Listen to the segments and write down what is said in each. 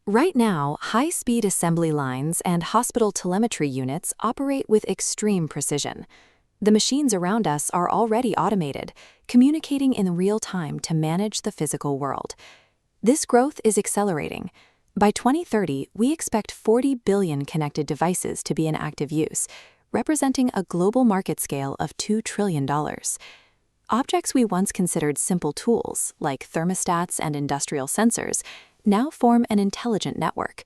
Right now, high-speed assembly lines and hospital telemetry units operate with extreme precision. The machines around us are already automated, communicating in real time to manage the physical world. This growth is accelerating. By 2030, we expect 40 billion connected devices to be in active use, representing a global market scale of $2 trillion. Objects we once considered simple tools, like thermostats and industrial sensors, now form an intelligent network.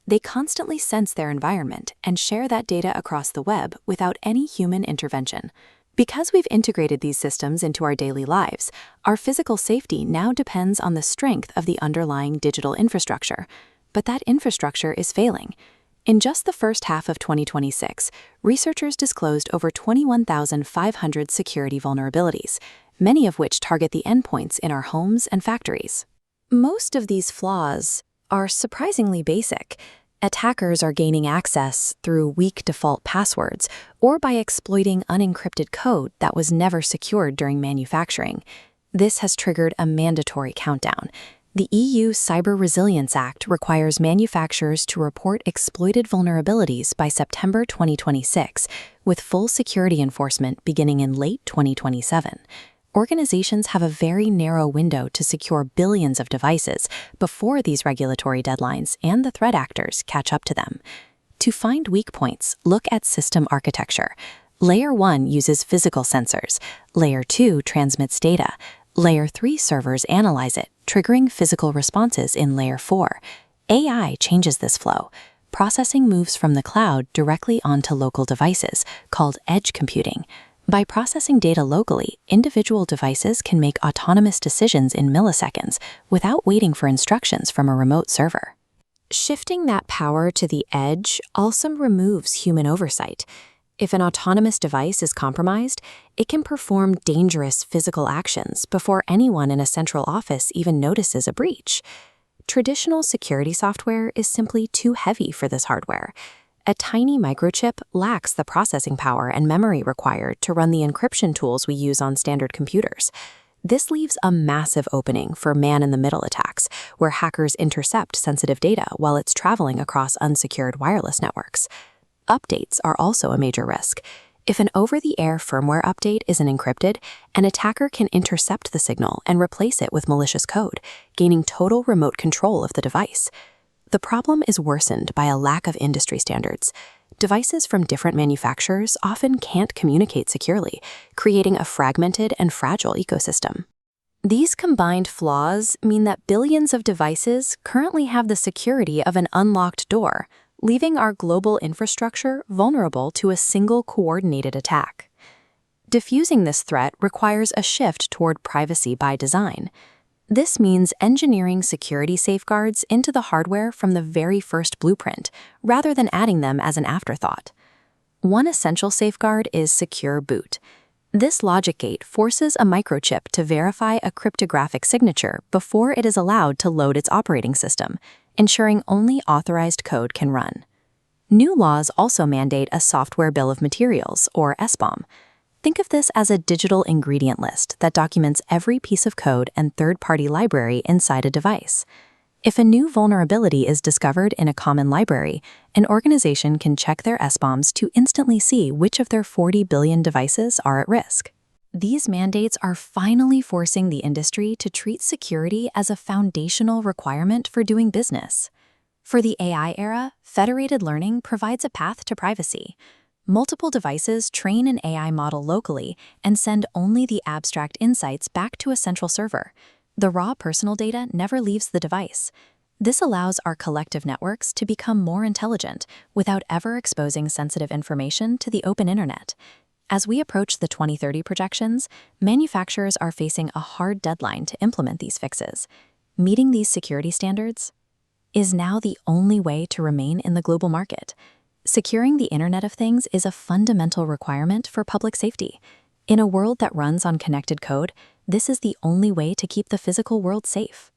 They constantly sense their environment and share that data across the web without any human intervention. Because we've integrated these systems into our daily lives, our physical safety now depends on the strength of the underlying digital infrastructure. But that infrastructure is failing. In just the first half of 2026, researchers disclosed over 21,500 security vulnerabilities, many of which target the endpoints in our homes and factories. Most of these flaws are surprisingly basic. Attackers are gaining access through weak default passwords or by exploiting unencrypted code that was never secured during manufacturing. This has triggered a mandatory countdown. The EU Cyber Resilience Act requires manufacturers to report exploited vulnerabilities by September 2026, with full security enforcement beginning in late 2027. Organizations have a very narrow window to secure billions of devices before these regulatory deadlines and the threat actors catch up to them. To find weak points, look at system architecture. Layer 1 uses physical sensors. Layer 2 transmits data. Layer 3 servers analyze it, triggering physical responses in Layer 4. AI changes this flow. Processing moves from the cloud directly onto local devices, called edge computing. By processing data locally, individual devices can make autonomous decisions in milliseconds without waiting for instructions from a remote server. Shifting that power to the edge also removes human oversight. If an autonomous device is compromised, it can perform dangerous physical actions before anyone in a central office even notices a breach. Traditional security software is simply too heavy for this hardware. A tiny microchip lacks the processing power and memory required to run the encryption tools we use on standard computers. This leaves a massive opening for man-in-the-middle attacks, where hackers intercept sensitive data while it's traveling across unsecured wireless networks. Updates are also a major risk. If an over-the-air firmware update isn't encrypted, an attacker can intercept the signal and replace it with malicious code, gaining total remote control of the device. The problem is worsened by a lack of industry standards. Devices from different manufacturers often can't communicate securely, creating a fragmented and fragile ecosystem. These combined flaws mean that billions of devices currently have the security of an unlocked door, leaving our global infrastructure vulnerable to a single coordinated attack. Diffusing this threat requires a shift toward privacy by design. This means engineering security safeguards into the hardware from the very first blueprint, rather than adding them as an afterthought. One essential safeguard is secure boot. This logic gate forces a microchip to verify a cryptographic signature before it is allowed to load its operating system, ensuring only authorized code can run. New laws also mandate a software bill of materials, or SBOM. Think of this as a digital ingredient list that documents every piece of code and third-party library inside a device. If a new vulnerability is discovered in a common library, an organization can check their SBOMs to instantly see which of their 40 billion devices are at risk. These mandates are finally forcing the industry to treat security as a foundational requirement for doing business. For the AI era, federated learning provides a path to privacy. Multiple devices train an AI model locally and send only the abstract insights back to a central server. The raw personal data never leaves the device. This allows our collective networks to become more intelligent without ever exposing sensitive information to the open internet. As we approach the 2030 projections, manufacturers are facing a hard deadline to implement these fixes. Meeting these security standards is now the only way to remain in the global market. Securing the Internet of Things is a fundamental requirement for public safety. In a world that runs on connected code, this is the only way to keep the physical world safe.